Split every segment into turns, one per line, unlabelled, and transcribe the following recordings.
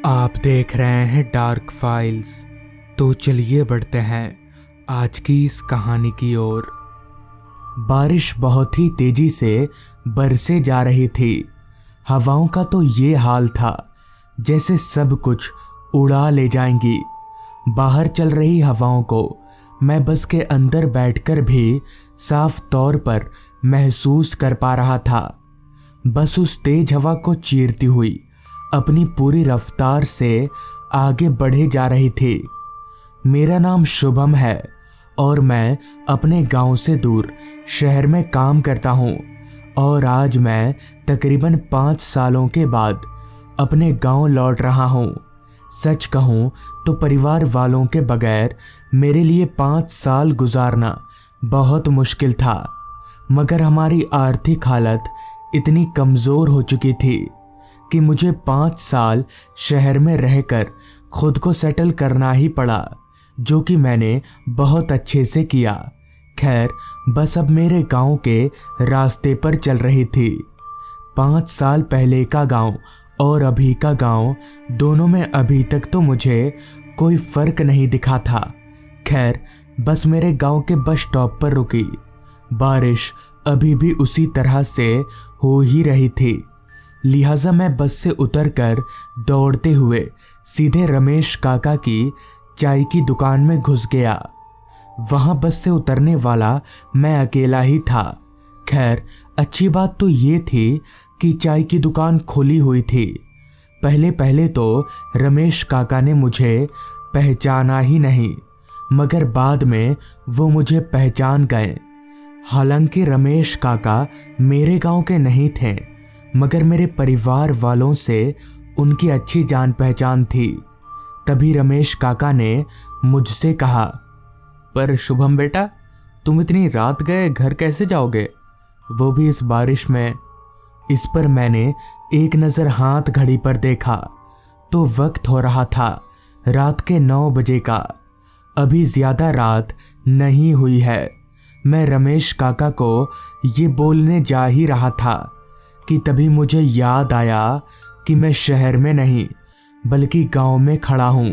आप देख रहे हैं डार्क फाइल्स। तो चलिए बढ़ते हैं आज की इस कहानी की ओर। बारिश बहुत ही तेजी से बरसे जा रही थी। हवाओं का तो ये हाल था जैसे सब कुछ उड़ा ले जाएंगी। बाहर चल रही हवाओं को मैं बस के अंदर बैठकर भी साफ तौर पर महसूस कर पा रहा था। बस उस तेज हवा को चीरती हुई अपनी पूरी रफ्तार से आगे बढ़े जा रही थी। मेरा नाम शुभम है और मैं अपने गांव से दूर शहर में काम करता हूं और आज मैं तकरीबन 5 सालों के बाद अपने गांव लौट रहा हूं। सच कहूं तो परिवार वालों के बगैर मेरे लिए 5 साल गुजारना बहुत मुश्किल था, मगर हमारी आर्थिक हालत इतनी कमज़ोर हो चुकी थी कि मुझे 5 साल शहर में रहकर खुद को सेटल करना ही पड़ा, जो कि मैंने बहुत अच्छे से किया। खैर, बस अब मेरे गांव के रास्ते पर चल रही थी। 5 साल पहले का गांव और अभी का गांव, दोनों में अभी तक तो मुझे कोई फर्क नहीं दिखा था। खैर, बस मेरे गांव के बस स्टॉप पर रुकी। बारिश अभी भी उसी तरह से हो ही रही थी, लिहाजा मैं बस से उतरकर दौड़ते हुए सीधे रमेश काका की चाय की दुकान में घुस गया। वहां बस से उतरने वाला मैं अकेला ही था। खैर, अच्छी बात तो ये थी कि चाय की दुकान खुली हुई थी। पहले पहले तो रमेश काका ने मुझे पहचाना ही नहीं, मगर बाद में वो मुझे पहचान गए। हालांकि रमेश काका मेरे गांव के नहीं थे, मगर मेरे परिवार वालों से उनकी अच्छी जान पहचान थी। तभी रमेश काका ने मुझसे कहा, पर शुभम बेटा, तुम इतनी रात गए घर कैसे जाओगे, वो भी इस बारिश में। इस पर मैंने एक नज़र हाथ घड़ी पर देखा तो वक्त हो रहा था रात के 9 बजे का। अभी ज़्यादा रात नहीं हुई है। मैं रमेश काका को ये बोलने जा ही रहा था कि तभी मुझे याद आया कि मैं शहर में नहीं बल्कि गांव में खड़ा हूँ।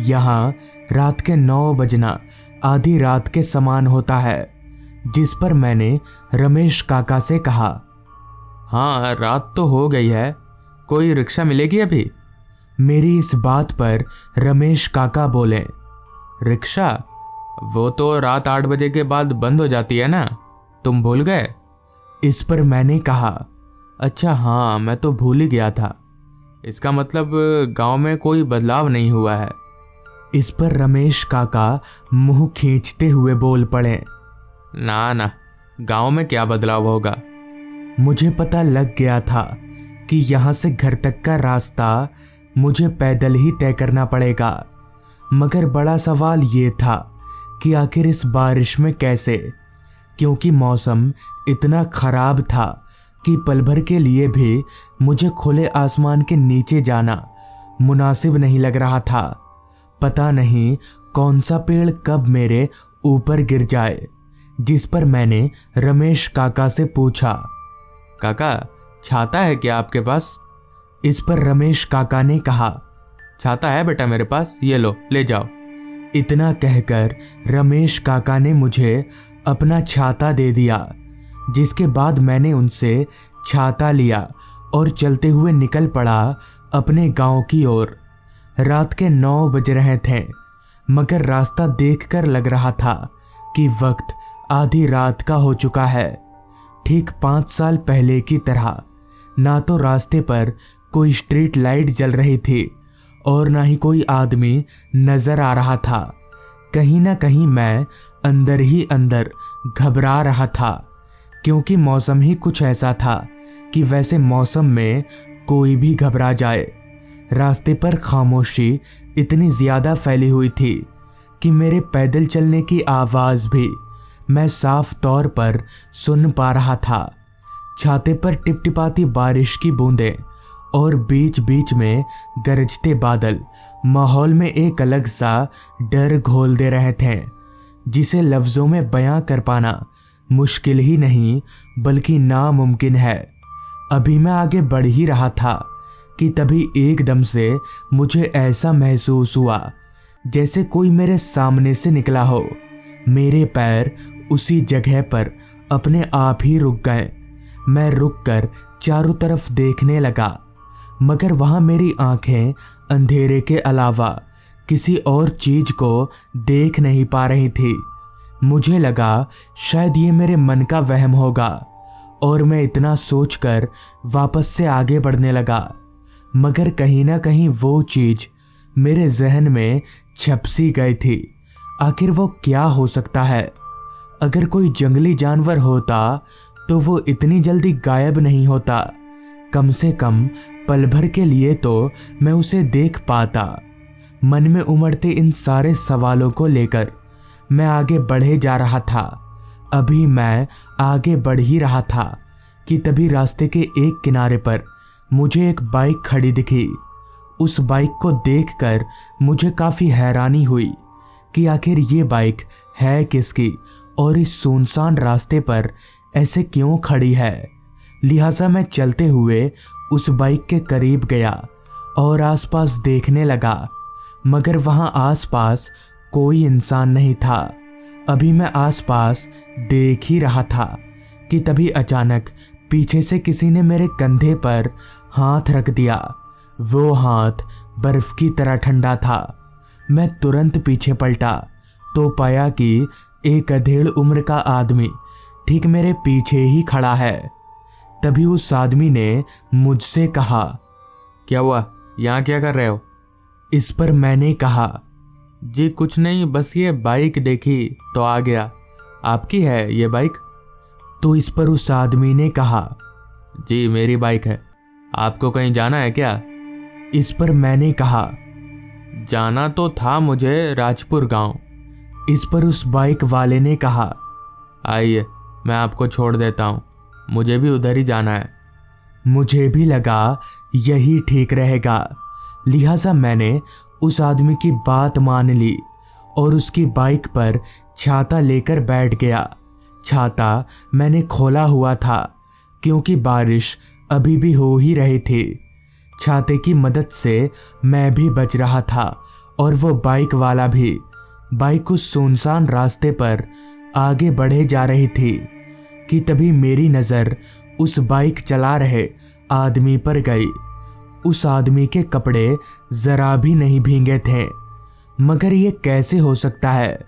यहाँ रात के 9 बजना आधी रात के समान होता है। जिस पर मैंने रमेश काका से कहा, हाँ रात तो हो गई है, कोई रिक्शा मिलेगी अभी? मेरी इस बात पर रमेश काका बोले, रिक्शा? वो तो रात 8 बजे के बाद बंद हो जाती है ना, तुम भूल गए? इस पर मैंने कहा, अच्छा हाँ, मैं तो भूल ही गया था। इसका मतलब गांव में कोई बदलाव नहीं हुआ है। इस पर रमेश काका मुंह खींचते हुए बोल पड़े, ना ना, गांव में क्या बदलाव होगा। मुझे पता लग गया था कि यहाँ से घर तक का रास्ता मुझे पैदल ही तय करना पड़ेगा, मगर बड़ा सवाल ये था कि आखिर इस बारिश में कैसे, क्योंकि मौसम इतना खराब था कि पल भर के लिए भी मुझे खुले आसमान के नीचे जाना मुनासिब नहीं लग रहा था। पता नहीं कौन सा पेड़ कब मेरे ऊपर गिर जाए। जिस पर मैंने रमेश काका से पूछा, काका छाता है क्या आपके पास? इस पर रमेश काका ने कहा, छाता है बेटा मेरे पास, ये लो, ले जाओ। इतना कहकर रमेश काका ने मुझे अपना छाता दे दिया, जिसके बाद मैंने उनसे छाता लिया और चलते हुए निकल पड़ा अपने गांव की ओर। रात के 9 बज रहे थे, मगर रास्ता देखकर लग रहा था कि वक्त आधी रात का हो चुका है। ठीक 5 साल पहले की तरह ना तो रास्ते पर कोई स्ट्रीट लाइट जल रही थी और ना ही कोई आदमी नजर आ रहा था। कहीं ना कहीं मैं अंदर ही अंदर घबरा रहा था, क्योंकि मौसम ही कुछ ऐसा था कि वैसे मौसम में कोई भी घबरा जाए। रास्ते पर खामोशी इतनी ज़्यादा फैली हुई थी कि मेरे पैदल चलने की आवाज़ भी मैं साफ तौर पर सुन पा रहा था। छाते पर टिपटिपाती बारिश की बूंदें और बीच बीच में गरजते बादल माहौल में एक अलग सा डर घोल दे रहे थे, जिसे लफ्ज़ों में बयां कर पाना मुश्किल ही नहीं बल्कि नामुमकिन है। अभी मैं आगे बढ़ ही रहा था कि तभी एकदम से मुझे ऐसा महसूस हुआ जैसे कोई मेरे सामने से निकला हो। मेरे पैर उसी जगह पर अपने आप ही रुक गए। मैं रुककर चारों तरफ देखने लगा, मगर वहां मेरी आंखें अंधेरे के अलावा किसी और चीज को देख नहीं पा रही थी। मुझे लगा शायद ये मेरे मन का वहम होगा और मैं इतना सोचकर वापस से आगे बढ़ने लगा, मगर कहीं ना कहीं वो चीज मेरे जहन में छप सी गई थी। आखिर वो क्या हो सकता है? अगर कोई जंगली जानवर होता तो वो इतनी जल्दी गायब नहीं होता। कम से कम पल भर के लिए तो मैं उसे देख पाता। मन में उमड़ते इन सारे सवालों को लेकर मैं आगे बढ़े जा रहा था। अभी मैं आगे बढ़ ही रहा था कि तभी रास्ते के एक किनारे पर मुझे एक बाइक खड़ी दिखी। उस बाइक को देखकर मुझे काफ़ी हैरानी हुई कि आखिर ये बाइक है किसकी और इस सुनसान रास्ते पर ऐसे क्यों खड़ी है। लिहाजा मैं चलते हुए उस बाइक के करीब गया और आसपास देखने लगा, मगर वहां आसपास कोई इंसान नहीं था। अभी मैं आसपास देख ही रहा था कि तभी अचानक पीछे से किसी ने मेरे कंधे पर हाथ रख दिया। वो हाथ बर्फ की तरह ठंडा था। मैं तुरंत पीछे पलटा तो पाया कि एक अधेड़ उम्र का आदमी ठीक मेरे पीछे ही खड़ा है। तभी उस आदमी ने मुझसे कहा,
क्या हुआ, यहाँ क्या कर रहे हो?
इस पर मैंने कहा,
जी कुछ नहीं, बस ये बाइक देखी तो आ गया। आपकी है ये बाइक?
तो इस पर उस आदमी ने कहा,
जी मेरी बाइक है। आपको कहीं जाना है क्या?
इस पर मैंने कहा,
जाना तो था मुझे राजपुर गांव।
इस पर उस बाइक वाले ने कहा,
आइए मैं आपको छोड़ देता हूँ, मुझे भी उधर ही जाना है।
मुझे भी लगा यही ठीक रहेगा, लिहाजा मैंने उस आदमी की बात मान ली और उसकी बाइक पर छाता लेकर बैठ गया। छाता मैंने खोला हुआ था क्योंकि बारिश अभी भी हो ही रही थी। छाते की मदद से मैं भी बच रहा था और वो बाइक वाला भी। बाइक उस सुनसान रास्ते पर आगे बढ़े जा रही थी कि तभी मेरी नज़र उस बाइक चला रहे आदमी पर गई। उस आदमी के कपड़े जरा भी नहीं भीगे थे, मगर ये कैसे हो सकता है?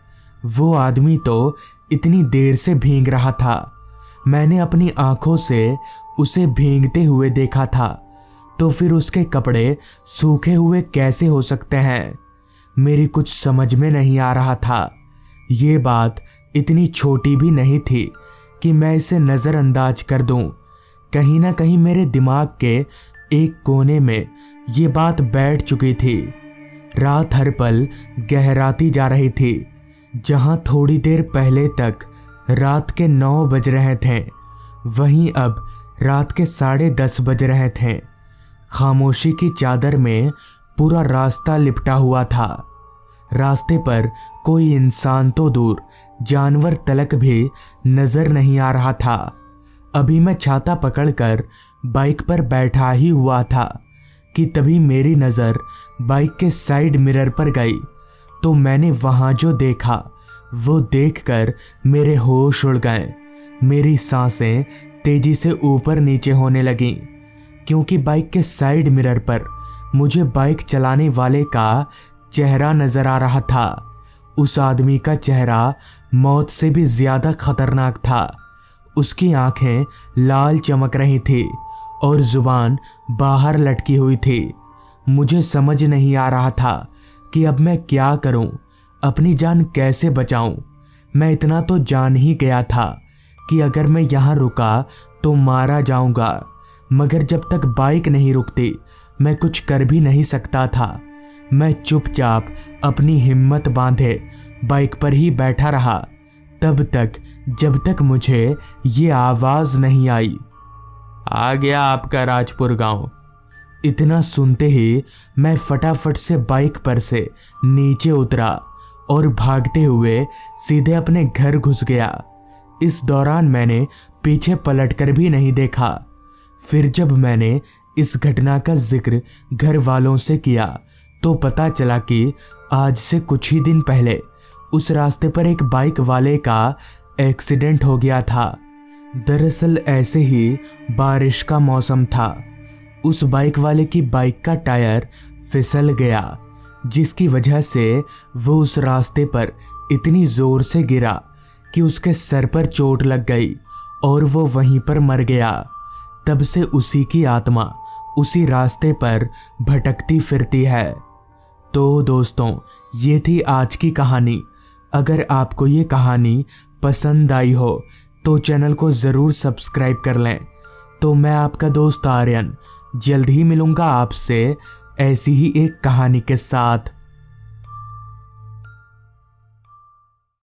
वो आदमी तो इतनी देर से भीग रहा था। मैंने अपनी आंखों से उसे भीगते हुए देखा था, तो फिर उसके कपड़े सूखे हुए कैसे हो सकते हैं? मेरी कुछ समझ में नहीं आ रहा था। ये बात इतनी छोटी भी नहीं थी कि मैं इसे नज़रअंदाज कर दूं। कहीं ना कहीं मेरे दिमाग के एक कोने में ये बात बैठ चुकी थी। रात हर पल गहराती जा रही थी। जहां थोड़ी देर पहले तक रात के 9 बज रहे थे, वहीं अब रात के 10:30 बज रहे थे। खामोशी की चादर में पूरा रास्ता लिपटा हुआ था। रास्ते पर कोई इंसान तो दूर, जानवर तलक भी नजर नहीं आ रहा था। अभी मैं छाता पकड़कर बाइक पर बैठा ही हुआ था कि तभी मेरी नज़र बाइक के साइड मिरर पर गई, तो मैंने वहां जो देखा वो देखकर मेरे होश उड़ गए। मेरी सांसें तेजी से ऊपर नीचे होने लगीं, क्योंकि बाइक के साइड मिरर पर मुझे बाइक चलाने वाले का चेहरा नजर आ रहा था। उस आदमी का चेहरा मौत से भी ज्यादा खतरनाक था। उसकी आंखें लाल चमक रही थी और जुबान बाहर लटकी हुई थी। मुझे समझ नहीं आ रहा था कि अब मैं क्या करूं, अपनी जान कैसे बचाऊं। मैं इतना तो जान ही गया था कि अगर मैं यहाँ रुका तो मारा जाऊंगा, मगर जब तक बाइक नहीं रुकती मैं कुछ कर भी नहीं सकता था। मैं चुपचाप अपनी हिम्मत बांधे बाइक पर ही बैठा रहा, तब तक जब तक मुझे ये आवाज नहीं आई,
आ गया आपका राजपुर गांव।
इतना सुनते ही मैं फटाफट से बाइक पर से नीचे उतरा और भागते हुए सीधे अपने घर घुस गया। इस दौरान मैंने पीछे पलटकर भी नहीं देखा। फिर जब मैंने इस घटना का जिक्र घर वालों से किया तो पता चला कि आज से कुछ ही दिन पहले उस रास्ते पर एक बाइक वाले का एक्सीडेंट हो गया था। दरअसल ऐसे ही बारिश का मौसम था। उस बाइक वाले की बाइक का टायर फिसल गया, जिसकी वजह से वो उस रास्ते पर इतनी जोर से गिरा कि उसके सर पर चोट लग गई और वो वहीं पर मर गया। तब से उसी की आत्मा उसी रास्ते पर भटकती फिरती है। तो दोस्तों, ये थी आज की कहानी। अगर आपको ये कहानी पसंद आई हो तो चैनल को ज़रूर सब्सक्राइब कर लें। तो मैं आपका दोस्त आर्यन जल्द ही मिलूँगा आपसे ऐसी ही एक कहानी के साथ।